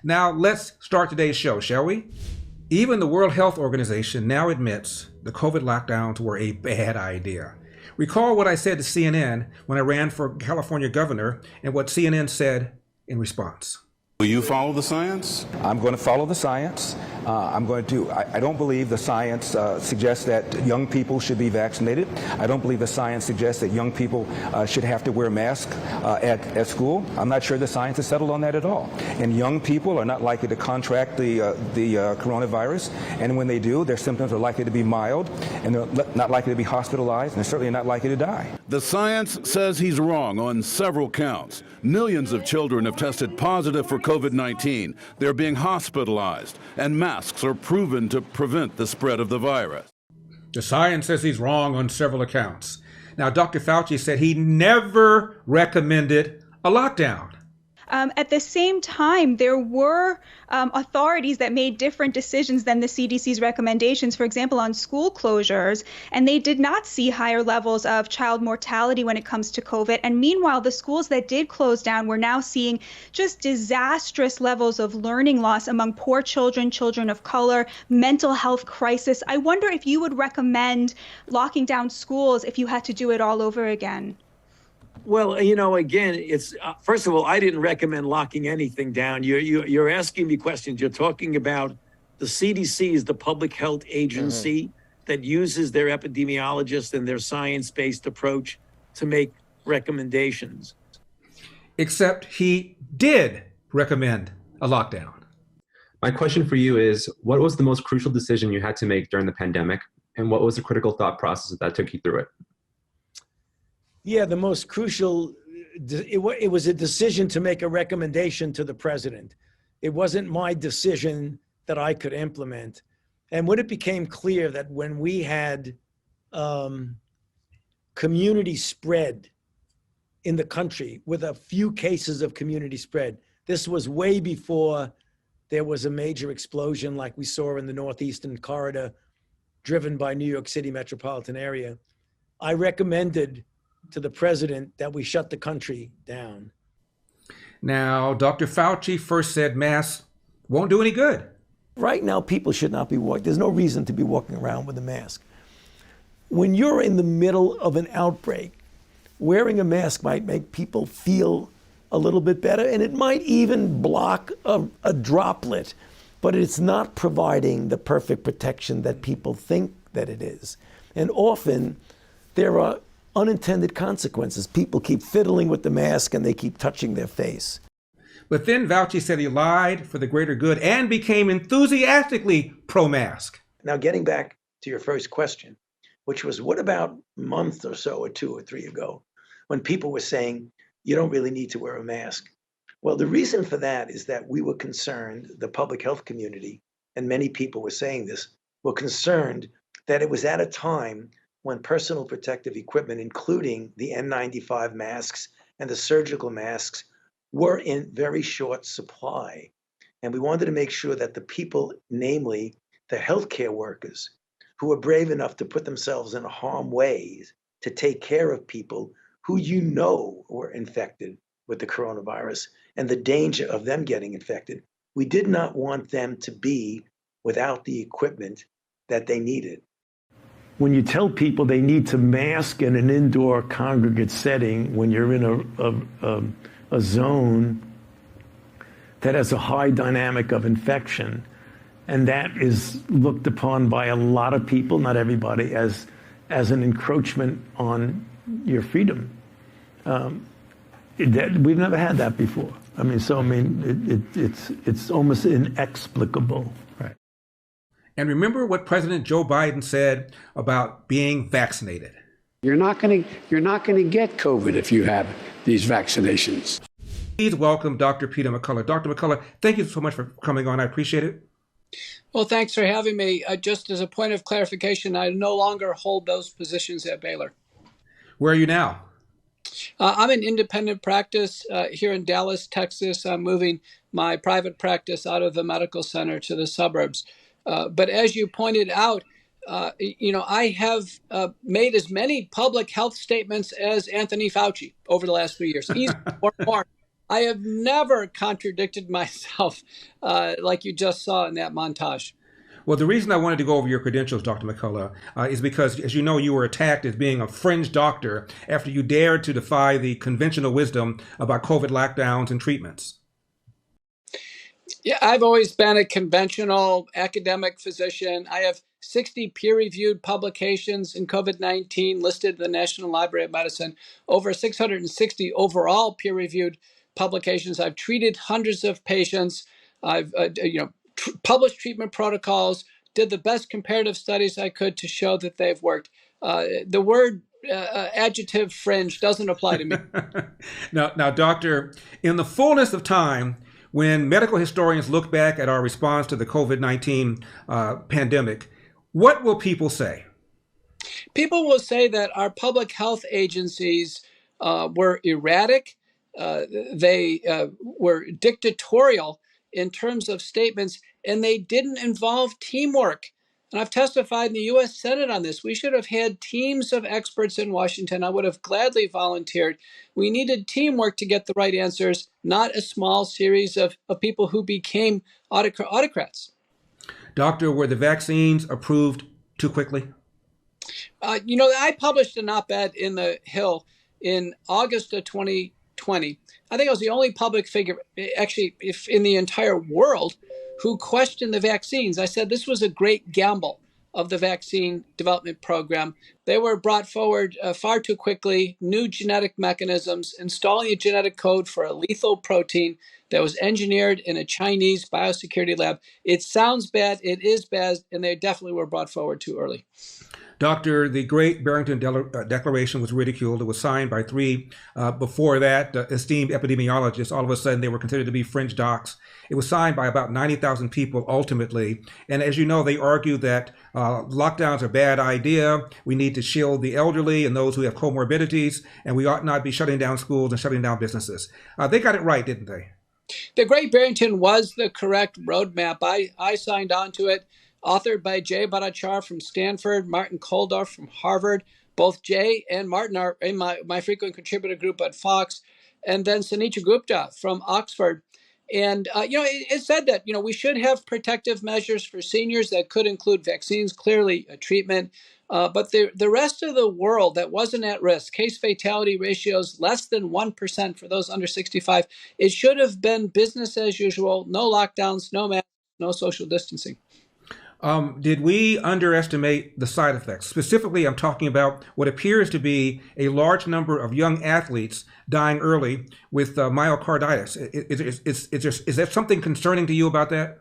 Now, let's start today's show, shall we? Even the World Health Organization now admits the COVID lockdowns were a bad idea. Recall what I said to CNN when I ran for California governor and what CNN said in response. Will you follow the science? I'm going to follow the science. I don't believe the science suggests that young people should be vaccinated. I don't believe the science suggests that young people should have to wear a mask at school. I'm not sure the science is settled on that at all. And young people are not likely to contract the coronavirus. And when they do, their symptoms are likely to be mild, and they're not likely to be hospitalized, and they're certainly not likely to die. The science says he's wrong on several counts. Millions of children have tested positive for COVID-19. They're being hospitalized, and masks are proven to prevent the spread of the virus. The science says he's wrong on several accounts. Now, Dr. Fauci said he never recommended a lockdown. At the same time, there were authorities that made different decisions than the CDC's recommendations, for example, on school closures, and they did not see higher levels of child mortality when it comes to COVID. And meanwhile, the schools that did close down were now seeing just disastrous levels of learning loss among poor children, children of color, mental health crisis. I wonder if you would recommend locking down schools if you had to do it all over again. Well, again, it's first of all, I didn't recommend locking anything down. You're asking me questions. You're talking about the CDC is the public health agency that uses their epidemiologists and their science-based approach to make recommendations. Except he did recommend a lockdown. My question for you is, what was the most crucial decision you had to make during the pandemic, and what was the critical thought process that took you through it? Yeah, the most crucial, it was a decision to make a recommendation to the president. It wasn't my decision that I could implement. And when it became clear that when we had community spread in the country with a few cases of community spread, this was way before there was a major explosion like we saw in the Northeastern corridor driven by New York City metropolitan area. I recommended to the president that we shut the country down. Now, Dr. Fauci first said masks won't do any good. Right now, people should not be walking. There's no reason to be walking around with a mask. When you're in the middle of an outbreak, wearing a mask might make people feel a little bit better, and it might even block a droplet, but it's not providing the perfect protection that people think that it is. And often, there are unintended consequences. People keep fiddling with the mask and they keep touching their face. But then Fauci said he lied for the greater good and became enthusiastically pro-mask. Now, getting back to your first question, which was what about a month or so, or 2 or 3 ago, when people were saying, you don't really need to wear a mask? Well, the reason for that is that we were concerned, the public health community, and many people were saying this, were concerned that it was at a time when personal protective equipment, including the N95 masks and the surgical masks, were in very short supply. And we wanted to make sure that the people, namely the healthcare workers, who were brave enough to put themselves in harm's way to take care of people who were infected with the coronavirus and the danger of them getting infected, we did not want them to be without the equipment that they needed. When you tell people they need to mask in an indoor congregate setting when you're in a zone that has a high dynamic of infection, and that is looked upon by a lot of people, not everybody, as an encroachment on your freedom. We've never had that before. It's almost inexplicable. Right. And remember what President Joe Biden said about being vaccinated. You're not going to get COVID if you have these vaccinations. Please welcome Dr. Peter McCullough. Dr. McCullough, thank you so much for coming on. I appreciate it. Well, thanks for having me. Just as a point of clarification, I no longer hold those positions at Baylor. Where are you now? I'm in independent practice here in Dallas, Texas. I'm moving my private practice out of the medical center to the suburbs. But as you pointed out, I have made as many public health statements as Anthony Fauci over the last 3 years. He's more. I have never contradicted myself like you just saw in that montage. Well, the reason I wanted to go over your credentials, Dr. McCullough, is because, as you know, you were attacked as being a fringe doctor after you dared to defy the conventional wisdom about COVID lockdowns and treatments. Yeah, I've always been a conventional academic physician. I have 60 peer-reviewed publications in COVID-19 listed in the National Library of Medicine, over 660 overall peer-reviewed publications. I've treated hundreds of patients. I've published treatment protocols, did the best comparative studies I could to show that they've worked. The word adjective fringe doesn't apply to me. Now, Doctor, in the fullness of time, when medical historians look back at our response to the COVID-19 pandemic, what will people say? People will say that our public health agencies were erratic. They were dictatorial in terms of statements, and they didn't involve teamwork. And I've testified in the U.S. Senate on this. We should have had teams of experts in Washington. I would have gladly volunteered. We needed teamwork to get the right answers, not a small series of people who became autocrats. Doctor, were the vaccines approved too quickly? I published an op-ed in the Hill in August of 2020. I think I was the only public figure, actually, if in the entire world, who questioned the vaccines. I said this was a great gamble of the vaccine development program. They were brought forward far too quickly, new genetic mechanisms, installing a genetic code for a lethal protein that was engineered in a Chinese biosecurity lab. It sounds bad, it is bad, and they definitely were brought forward too early. Doctor, the Great Barrington Declaration was ridiculed. It was signed by three, before that, esteemed epidemiologists. All of a sudden, they were considered to be fringe docs. It was signed by about 90,000 people ultimately. And as you know, they argue that lockdowns are a bad idea. We need to shield the elderly and those who have comorbidities, and we ought not be shutting down schools and shutting down businesses. They got it right, didn't they? The Great Barrington was the correct roadmap. I signed on to it. Authored by Jay Bhattacharya from Stanford, Martin Kulldorff from Harvard. Both Jay and Martin are in my frequent contributor group at Fox, and then Sunita Gupta from Oxford. And, it said that, we should have protective measures for seniors that could include vaccines, clearly a treatment. But the rest of the world that wasn't at risk, case fatality ratios less than 1% for those under 65, it should have been business as usual, no lockdowns, no masks, no social distancing. Did we underestimate the side effects? Specifically, I'm talking about what appears to be a large number of young athletes dying early with myocarditis. Is there something concerning to you about that?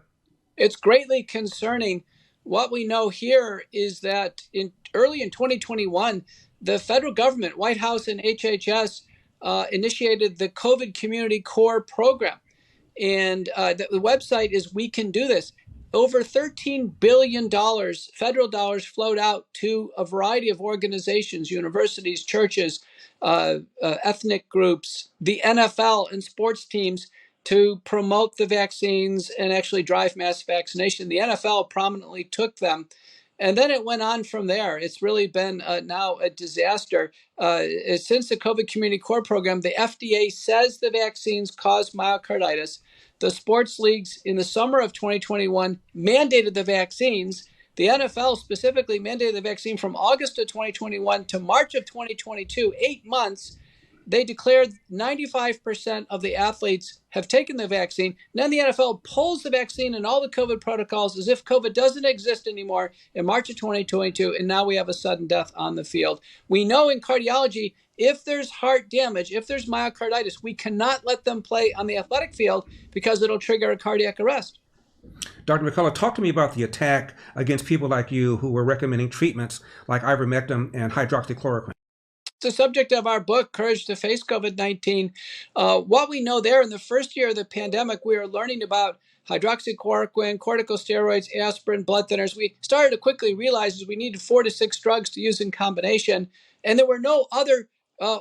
It's greatly concerning. What we know here is that early in 2021, the federal government, White House and HHS, initiated the COVID Community Core program. And the website is We Can Do This. Over $13 billion federal dollars flowed out to a variety of organizations, universities, churches, ethnic groups, the NFL and sports teams to promote the vaccines and actually drive mass vaccination. The NFL prominently took them. And then it went on from there. It's really been now a disaster. Since the COVID Community Core program, the FDA says the vaccines cause myocarditis. The sports leagues in the summer of 2021 mandated the vaccines. The NFL specifically mandated the vaccine from August of 2021 to March of 2022, 8 months. They declared 95% of the athletes have taken the vaccine. And then the NFL pulls the vaccine and all the COVID protocols as if COVID doesn't exist anymore in March of 2022. And now we have a sudden death on the field. We know in cardiology, if there's heart damage, if there's myocarditis, we cannot let them play on the athletic field because it'll trigger a cardiac arrest. Dr. McCullough, talk to me about the attack against people like you who were recommending treatments like ivermectin and hydroxychloroquine. It's the subject of our book, Courage to Face COVID-19. What we know there in the first year of the pandemic, we are learning about hydroxychloroquine, corticosteroids, aspirin, blood thinners. We started to quickly realize we needed 4 to 6 drugs to use in combination. And there were no other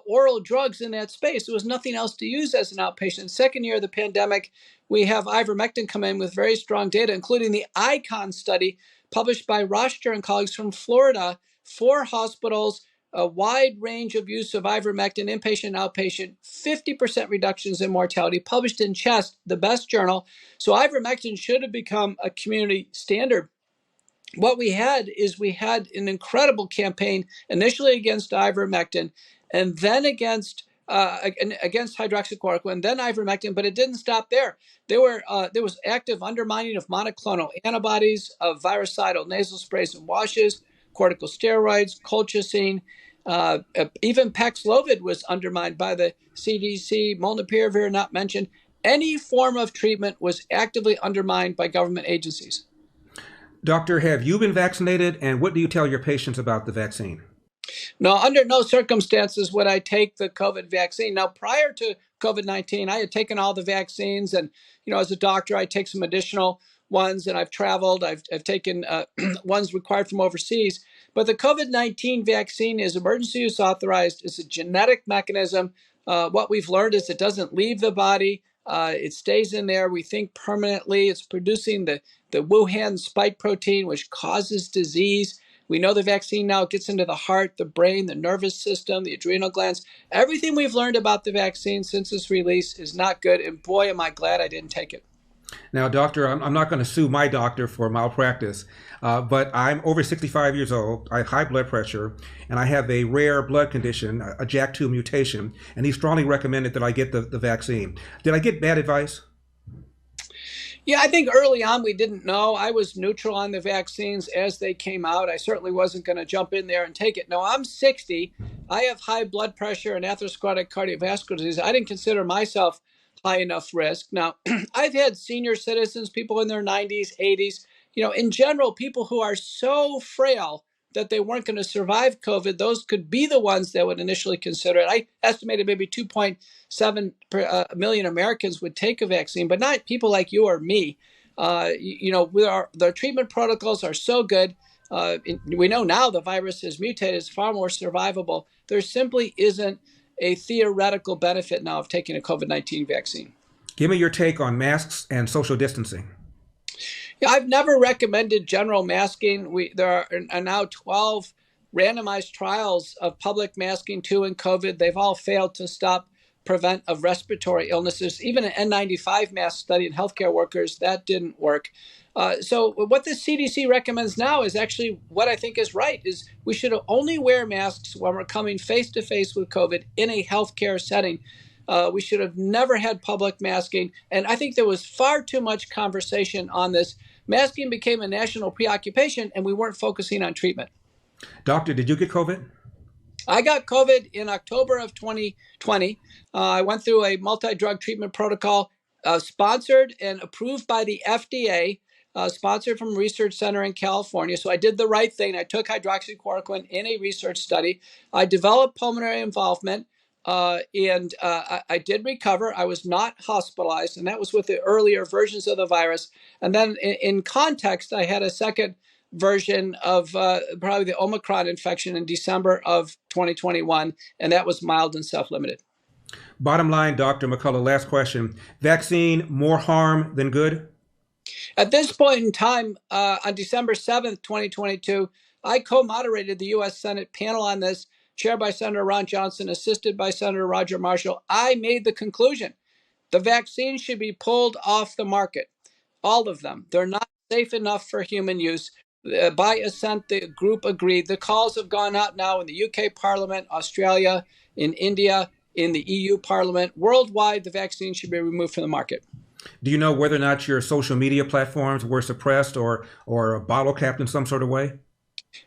oral drugs in that space. There was nothing else to use as an outpatient. Second year of the pandemic, we have ivermectin come in with very strong data, including the ICON study published by Roster and colleagues from Florida, 4 hospitals, a wide range of use of ivermectin, inpatient, outpatient, 50% reductions in mortality, published in Chest, the best journal. So ivermectin should have become a community standard. What we had an incredible campaign initially against ivermectin, and then against hydroxychloroquine, then ivermectin, but it didn't stop there. There was active undermining of monoclonal antibodies, of virucidal nasal sprays and washes, corticosteroids, colchicine, even Paxlovid was undermined by the CDC, molnupiravir not mentioned. Any form of treatment was actively undermined by government agencies. Doctor, have you been vaccinated, and what do you tell your patients about the vaccine? No, under no circumstances would I take the COVID vaccine. Now, prior to COVID-19, I had taken all the vaccines, and as a doctor, I take some additional ones, and I've traveled. I've taken ones required from overseas. But the COVID-19 vaccine is emergency use authorized. It's a genetic mechanism. What we've learned is it doesn't leave the body. It stays in there, we think, permanently. It's producing the Wuhan spike protein, which causes disease. We know the vaccine now gets into the heart, the brain, the nervous system, the adrenal glands. Everything we've learned about the vaccine since its release is not good. And boy, am I glad I didn't take it. Now, doctor, I'm not going to sue my doctor for malpractice, but I'm over 65 years old. I have high blood pressure, and I have a rare blood condition, a JAK2 mutation, and he strongly recommended that I get the vaccine. Did I get bad advice? Yeah, I think early on we didn't know. I was neutral on the vaccines as they came out. I certainly wasn't going to jump in there and take it. Now, I'm 60. I have high blood pressure and atherosclerotic cardiovascular disease. I didn't consider myself high enough risk. Now, I've had senior citizens, people in their 90s, 80s, in general, people who are so frail that they weren't going to survive COVID. Those could be the ones that would initially consider it. I estimated maybe 2.7 million Americans would take a vaccine, but not people like you or me. The treatment protocols are so good. We know now the virus is mutated, it's far more survivable. There simply isn't a theoretical benefit now of taking a COVID-19 vaccine. Give me your take on masks and social distancing. Yeah, I've never recommended general masking. There are now 12 randomized trials of public masking too in COVID. They've all failed to prevent of respiratory illnesses. Even an N95 mask study in healthcare workers, that didn't work. So what the CDC recommends now is actually what I think is right, is we should only wear masks when we're coming face to face with COVID in a healthcare setting. We should have never had public masking. And I think there was far too much conversation on this. Masking became a national preoccupation, and we weren't focusing on treatment. Doctor, did you get COVID? I got COVID in October of 2020. I went through a multi-drug treatment protocol sponsored and approved by the FDA, sponsored from a research center in California. So I did the right thing. I took hydroxychloroquine in a research study. I developed pulmonary involvement, and I did recover. I was not hospitalized, and that was with the earlier versions of the virus. And then in context, I had a second version of probably the Omicron infection in December of 2021, and that was mild and self-limited. Bottom line, Dr. McCullough, last question. Vaccine, more harm than good? At this point in time, on December 7th, 2022, I co-moderated the U.S. Senate panel on this, chaired by Senator Ron Johnson, assisted by Senator Roger Marshall. I made the conclusion the vaccine should be pulled off the market, all of them. They're not safe enough for human use. By assent, the group agreed. The calls have gone out now in the UK Parliament, Australia, in India, in the EU Parliament. Worldwide, the vaccine should be removed from the market. Do you know whether or not your social media platforms were suppressed or bottle capped in some sort of way?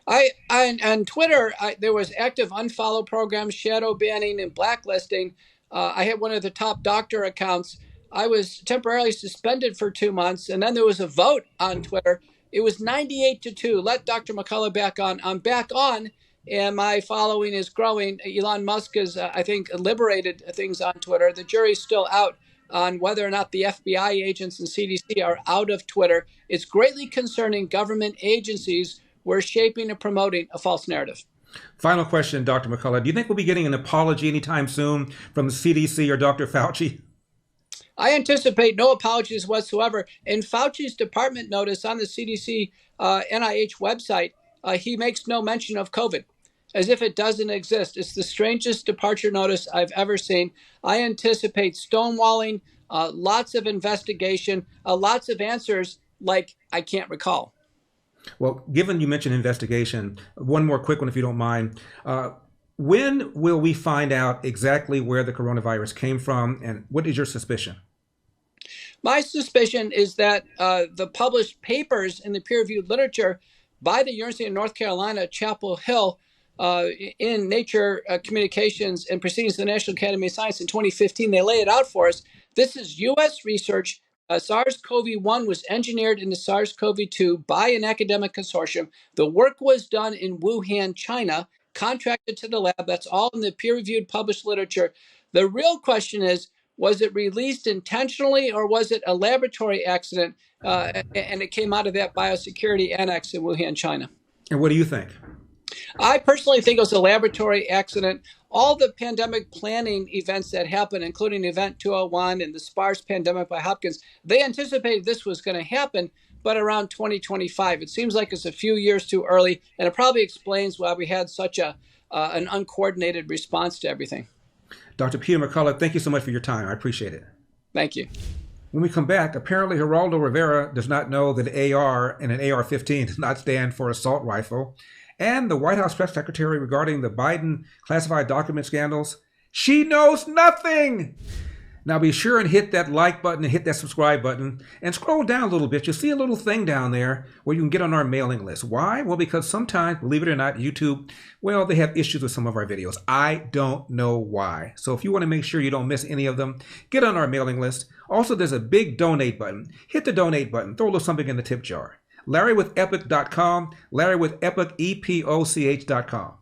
On Twitter, there was active unfollow programs, shadow banning, and blacklisting. I had one of the top doctor accounts. I was temporarily suspended for 2 months, and then there was a vote on Twitter. It was 98-2. Let Dr. McCullough back on. I'm back on, and my following is growing. Elon Musk has, I think, liberated things on Twitter. The jury's still out on whether or not the FBI agents and CDC are out of Twitter. It's greatly concerning government agencies were shaping and promoting a false narrative. Final question, Dr. McCullough. Do you think we'll be getting an apology anytime soon from the CDC or Dr. Fauci? I anticipate no apologies whatsoever. In Fauci's department notice on the CDC NIH website, he makes no mention of COVID. as if it doesn't exist. It's the strangest departure notice I've ever seen. I anticipate stonewalling, lots of investigation, lots of answers like I can't recall. Well, given you mentioned investigation, one more quick one, if you don't mind. When will we find out exactly where the coronavirus came from, and what is your suspicion? My suspicion is that the published papers in the peer-reviewed literature by the University of North Carolina, Chapel Hill, in Nature Communications and Proceedings of the National Academy of Science in 2015, they lay it out for us. This is U.S. research. SARS-CoV-1 was engineered into SARS-CoV-2 by an academic consortium. The work was done in Wuhan, China, contracted to the lab. That's all in the peer-reviewed published literature. The real question is, was it released intentionally or was it a laboratory accident? And it came out of that biosecurity annex in Wuhan, China. And what do you think? I personally think it was a laboratory accident. All the pandemic planning events that happened, including Event 201 and the SPARS pandemic by Hopkins, they anticipated this was going to happen, but around 2025. It seems like it's a few years too early, and it probably explains why we had such an uncoordinated response to everything. Dr. Peter McCullough, thank you so much for your time. I appreciate it. Thank you. When we come back, apparently Geraldo Rivera does not know that AR and an AR-15 does not stand for assault rifle. And the White House press secretary regarding the Biden classified document scandals, she knows nothing. Now be sure and hit that like button and hit that subscribe button and scroll down a little bit. You'll see a little thing down there where you can get on our mailing list. Why? Well, because sometimes, believe it or not, YouTube, well, they have issues with some of our videos. I don't know why. So if you want to make sure you don't miss any of them, get on our mailing list. Also, there's a big donate button. Hit the donate button. Throw a little something in the tip jar. LarryWithEpoch.com, LarryWithEpoch, EPOCH.com.